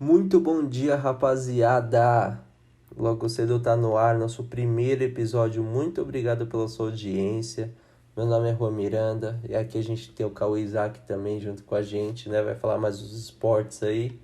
Muito bom dia, rapaziada! Logo cedo tá no ar nosso primeiro episódio. Muito obrigado pela sua audiência. Meu nome é Juan Miranda e aqui a gente tem o Cauê Isaac também junto com a gente, né? Vai falar mais dos esportes aí.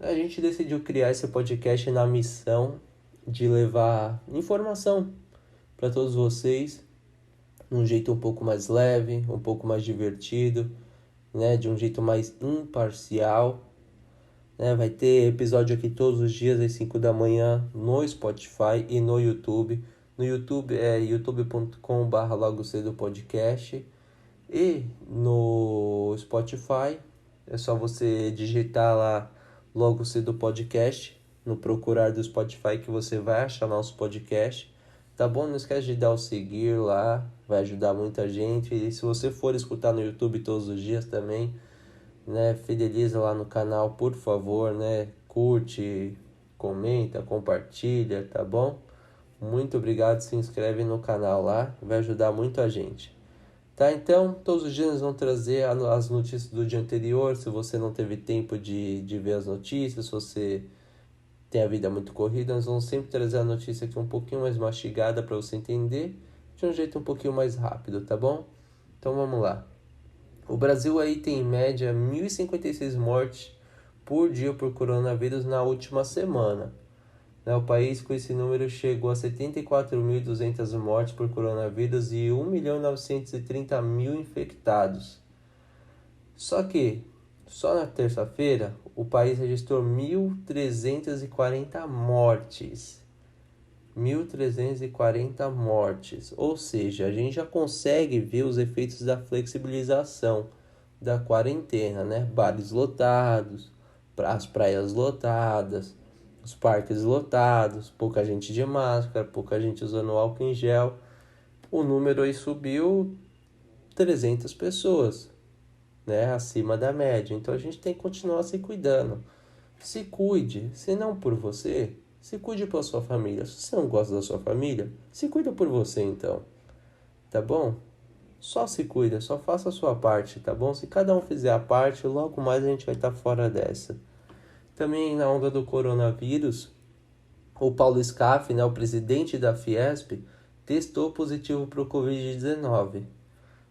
A gente decidiu criar esse podcast na missão de levar informação para todos vocês, de um jeito um pouco mais leve, um pouco mais divertido, né? De um jeito mais imparcial. Vai ter episódio aqui todos os dias às 5 da manhã no Spotify e no YouTube. No YouTube é youtube.com/logo cedo podcast. E no Spotify é só você digitar lá Logo Cedo Podcast no procurar do Spotify que você vai achar nosso podcast. Tá bom? Não esquece de dar o seguir lá, vai ajudar muita gente. E se você for escutar no YouTube todos os dias também, né, fideliza lá no canal, por favor, né? Curte, comenta, compartilha, tá bom? Muito obrigado, se inscreve no canal lá, vai ajudar muito a gente. Tá, então, todos os dias nós vamos trazer as notícias do dia anterior, se você não teve tempo de ver as notícias, se você tem a vida muito corrida, nós vamos sempre trazer a notícia aqui um pouquinho mais mastigada para você entender, de um jeito um pouquinho mais rápido, tá bom? Então vamos lá. O Brasil aí tem em média 1.056 mortes por dia por coronavírus na última semana. O país com esse número chegou a 74.200 mortes por coronavírus e 1.930.000 infectados. Só que, só na terça-feira, o país registrou 1.340 mortes. 1.340 mortes. Ou seja, a gente já consegue ver os efeitos da flexibilização da quarentena, né? Bares lotados, as praias lotadas, os parques lotados, pouca gente de máscara, pouca gente usando álcool em gel. O número aí subiu 300 pessoas, né? Acima da média. Então a gente tem que continuar se cuidando. Se cuide, se não por você, se cuide pela sua família. Se você não gosta da sua família, se cuida por você então, tá bom? Só se cuida, só faça a sua parte, tá bom? Se cada um fizer a parte, logo mais a gente vai estar fora dessa. Também na onda do coronavírus, o Paulo Scaff, né, o presidente da Fiesp, testou positivo para o Covid-19.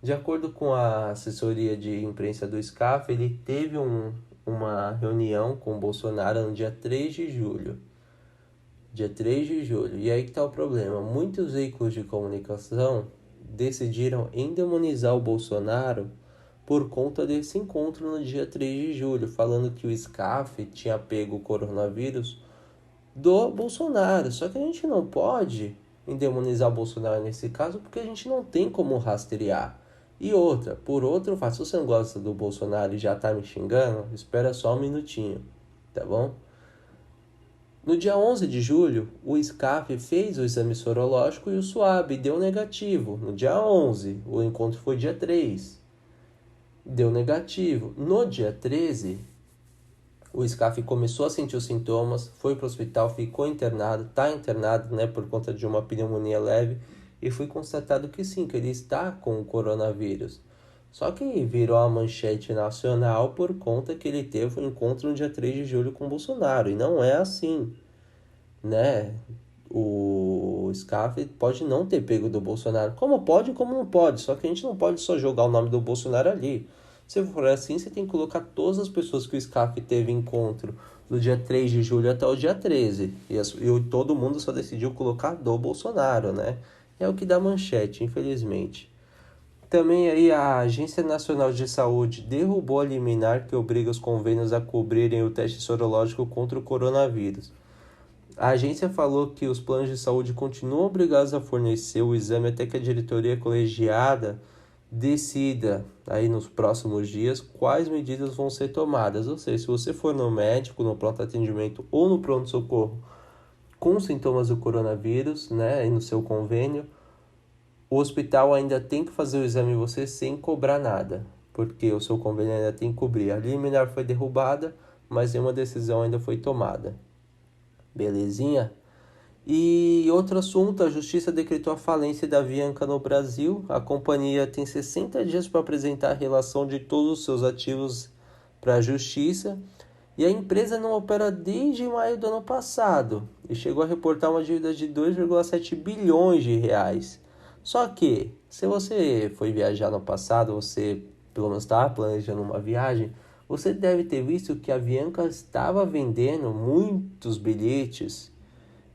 De acordo com a assessoria de imprensa do Scaff, ele teve uma reunião com o Bolsonaro no dia 3 de julho. Dia 3 de julho. E aí que está o problema. Muitos veículos de comunicação decidiram endemonizar o Bolsonaro por conta desse encontro no dia 3 de julho, falando que o Scaff tinha pego o coronavírus do Bolsonaro. Só que a gente não pode endemonizar o Bolsonaro nesse caso porque a gente não tem como rastrear. E outra, por outro fato, se você não gosta do Bolsonaro e já tá me xingando, espera só um minutinho, tá bom? No dia 11 de julho, o Scaff fez o exame sorológico e o SWAB deu negativo. No dia 11, o encontro foi dia 3, deu negativo. No dia 13, o Scaff começou a sentir os sintomas, foi para o hospital, ficou internado, está internado, né, por conta de uma pneumonia leve, e foi constatado que sim, que ele está com o coronavírus. Só que virou a manchete nacional por conta que ele teve um encontro no dia 3 de julho com o Bolsonaro. E não é assim, né? O Scaff pode não ter pego do Bolsonaro. Como pode, como não pode. Só que a gente não pode só jogar o nome do Bolsonaro ali. Se for assim, você tem que colocar todas as pessoas que o Scaff teve encontro do dia 3 de julho até o dia 13. E todo mundo só decidiu colocar do Bolsonaro, né? É o que dá manchete, infelizmente. Também aí a Agência Nacional de Saúde derrubou a liminar que obriga os convênios a cobrirem o teste sorológico contra o coronavírus. A agência falou que os planos de saúde continuam obrigados a fornecer o exame até que a diretoria colegiada decida aí nos próximos dias quais medidas vão ser tomadas. Ou seja, se você for no médico, no pronto atendimento ou no pronto-socorro com sintomas do coronavírus, né, e no seu convênio, o hospital ainda tem que fazer o exame em você sem cobrar nada, porque o seu convênio ainda tem que cobrir. A liminar foi derrubada, mas nenhuma decisão ainda foi tomada. Belezinha? E outro assunto, a Justiça decretou a falência da Avianca no Brasil. A companhia tem 60 dias para apresentar a relação de todos os seus ativos para a Justiça. E a empresa não opera desde maio do ano passado e chegou a reportar uma dívida de 2,7 bilhões de reais. Só que, se você foi viajar no passado, você pelo menos estava planejando uma viagem, você deve ter visto que a Avianca estava vendendo muitos bilhetes,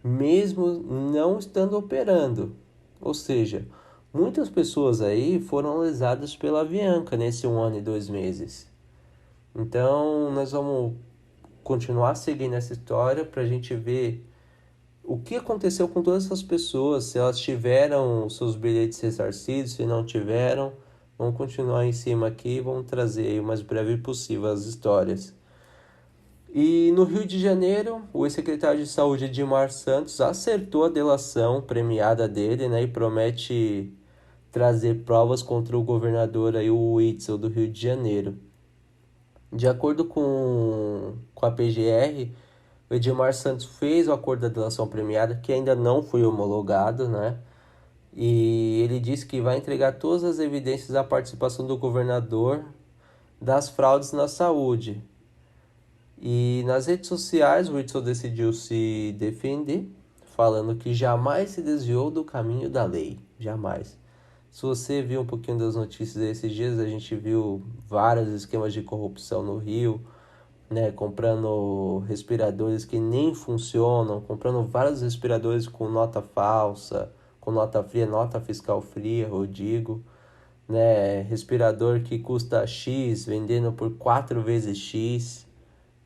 mesmo não estando operando. Ou seja, muitas pessoas aí foram lesadas pela Avianca nesse 1 ano e 2 meses. Então, nós vamos continuar seguindo essa história para a gente ver o que aconteceu com todas essas pessoas, se elas tiveram seus bilhetes ressarcidos, se não tiveram. Vamos continuar em cima aqui e vamos trazer o mais breve possível as histórias. E no Rio de Janeiro, o ex-secretário de Saúde Edmar Santos acertou a delação premiada dele, né, e promete trazer provas contra o governador aí, o Witzel, do Rio de Janeiro. De acordo com a PGR, o Edmar Santos fez o acordo da delação premiada, que ainda não foi homologado, né? E ele disse que vai entregar todas as evidências da participação do governador das fraudes na saúde. E nas redes sociais, o Whitson decidiu se defender, falando que jamais se desviou do caminho da lei. Jamais. Se você viu um pouquinho das notícias desses dias, a gente viu vários esquemas de corrupção no Rio, né, comprando respiradores que nem funcionam, comprando vários respiradores com nota falsa, com nota fria, nota fiscal fria, eu digo, né, respirador que custa X, vendendo por 4 vezes X,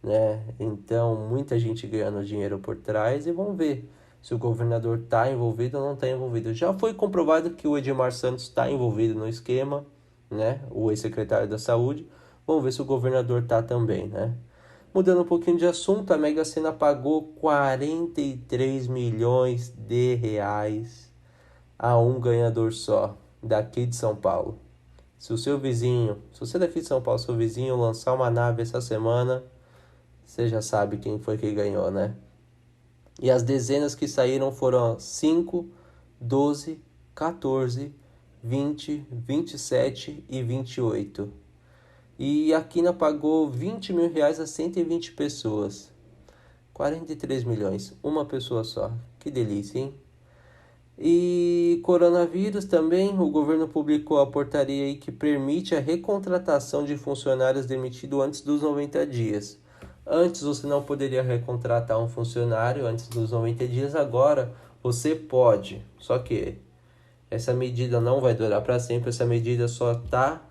né? Então, muita gente ganhando dinheiro por trás e vamos ver se o governador está envolvido ou não está envolvido. Já foi comprovado que o Edmar Santos está envolvido no esquema, né? O ex-secretário da Saúde. Vamos ver se o governador está também, né? Mudando um pouquinho de assunto, a Mega Sena pagou 43 milhões de reais a um ganhador só, daqui de São Paulo. Se o seu vizinho, se você é daqui de São Paulo, seu vizinho lançar uma nave essa semana, você já sabe quem foi que ganhou, né? E as dezenas que saíram foram 5, 12, 14, 20, 27 e 28. E a Quina pagou 20 mil reais a 120 pessoas. 43 milhões, uma pessoa só. Que delícia, hein? E coronavírus também, o governo publicou a portaria aí que permite a recontratação de funcionários demitidos antes dos 90 dias. Antes você não poderia recontratar um funcionário antes dos 90 dias, agora você pode. Só que essa medida não vai durar para sempre, essa medida só está,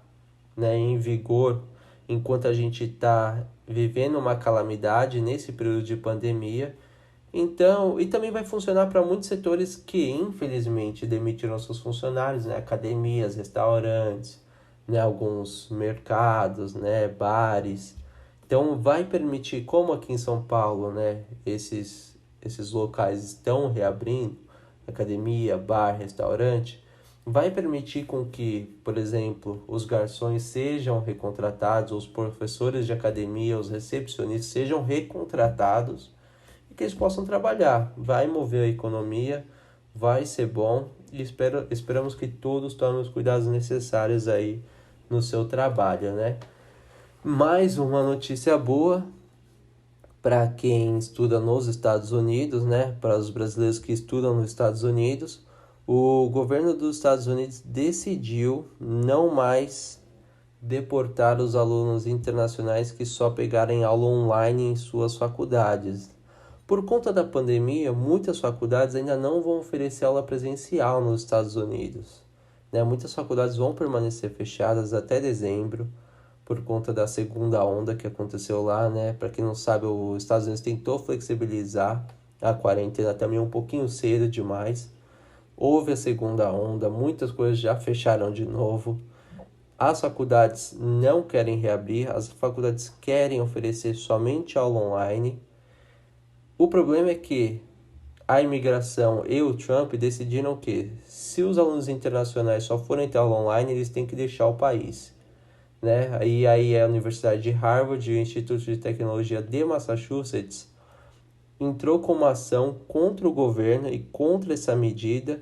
né, em vigor enquanto a gente está vivendo uma calamidade nesse período de pandemia. Então, e também vai funcionar para muitos setores que, infelizmente, demitiram seus funcionários, né? Academias, restaurantes, né? Alguns mercados, né? Bares. Então, vai permitir, como aqui em São Paulo, né? Esses locais estão reabrindo, academia, bar, restaurante, vai permitir com que, por exemplo, os garçons sejam recontratados, os professores de academia, os recepcionistas sejam recontratados, e que eles possam trabalhar. Vai mover a economia, vai ser bom e esperamos que todos tomem os cuidados necessários aí no seu trabalho, né? Mais uma notícia boa para quem estuda nos Estados Unidos, né? Para os brasileiros que estudam nos Estados Unidos, o governo dos Estados Unidos decidiu não mais deportar os alunos internacionais que só pegarem aula online em suas faculdades. Por conta da pandemia, muitas faculdades ainda não vão oferecer aula presencial nos Estados Unidos, né? Muitas faculdades vão permanecer fechadas até dezembro, por conta da segunda onda que aconteceu lá, né? Para quem não sabe, os Estados Unidos tentou flexibilizar a quarentena também um pouquinho cedo demais. Houve a segunda onda, muitas coisas já fecharam de novo. As faculdades não querem reabrir, as faculdades querem oferecer somente aula online. O problema é que a imigração e o Trump decidiram que, se os alunos internacionais só forem ter aula online, eles têm que deixar o país, né? E aí a Universidade de Harvard e o Instituto de Tecnologia de Massachusetts entrou com uma ação contra o governo e contra essa medida,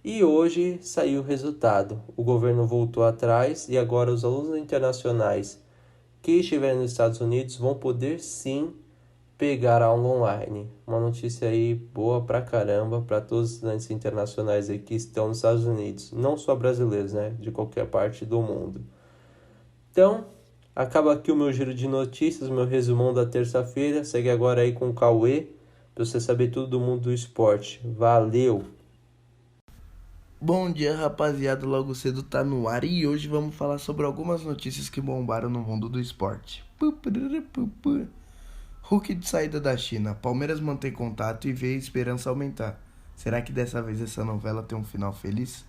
e hoje saiu o resultado. O governo voltou atrás e agora os alunos internacionais que estiverem nos Estados Unidos vão poder sim pegar aula online. Uma notícia aí boa pra caramba para todos os estudantes internacionais aí que estão nos Estados Unidos, não só brasileiros, né, de qualquer parte do mundo. Então, acaba aqui o meu giro de notícias, meu resumão da terça-feira. Segue agora aí com o Cauê, para você saber tudo do mundo do esporte. Valeu! Bom dia, rapaziada, logo cedo tá no ar e hoje vamos falar sobre algumas notícias que bombaram no mundo do esporte. Hulk de saída da China, Palmeiras mantém contato e vê a esperança aumentar. Será que dessa vez essa novela tem um final feliz?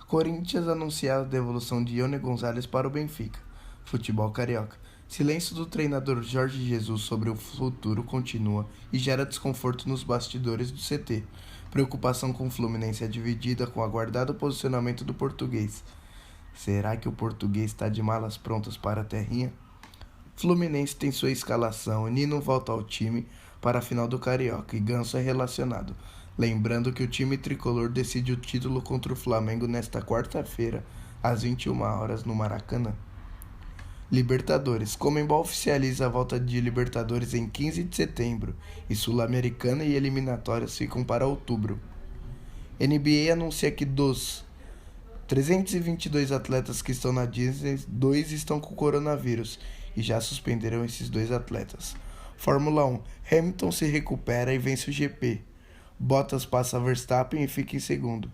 Corinthians anuncia a devolução de Ione Gonzalez para o Benfica. Futebol carioca. Silêncio do treinador Jorge Jesus sobre o futuro continua e gera desconforto nos bastidores do CT. Preocupação com o Fluminense é dividida com o aguardado posicionamento do português. Será que o português está de malas prontas para a terrinha? Fluminense tem sua escalação e Nino volta ao time para a final do Carioca e Ganso é relacionado. Lembrando que o time tricolor decide o título contra o Flamengo nesta quarta-feira, às 21 horas no Maracanã. Libertadores. Conmebol oficializa a volta de Libertadores em 15 de setembro e Sul-Americana e eliminatórias ficam para outubro. NBA anuncia que dos 322 atletas que estão na Disney, 2 estão com coronavírus e já suspenderam esses 2 atletas. Fórmula 1. Hamilton se recupera e vence o GP. Bottas passa Verstappen e fica em segundo.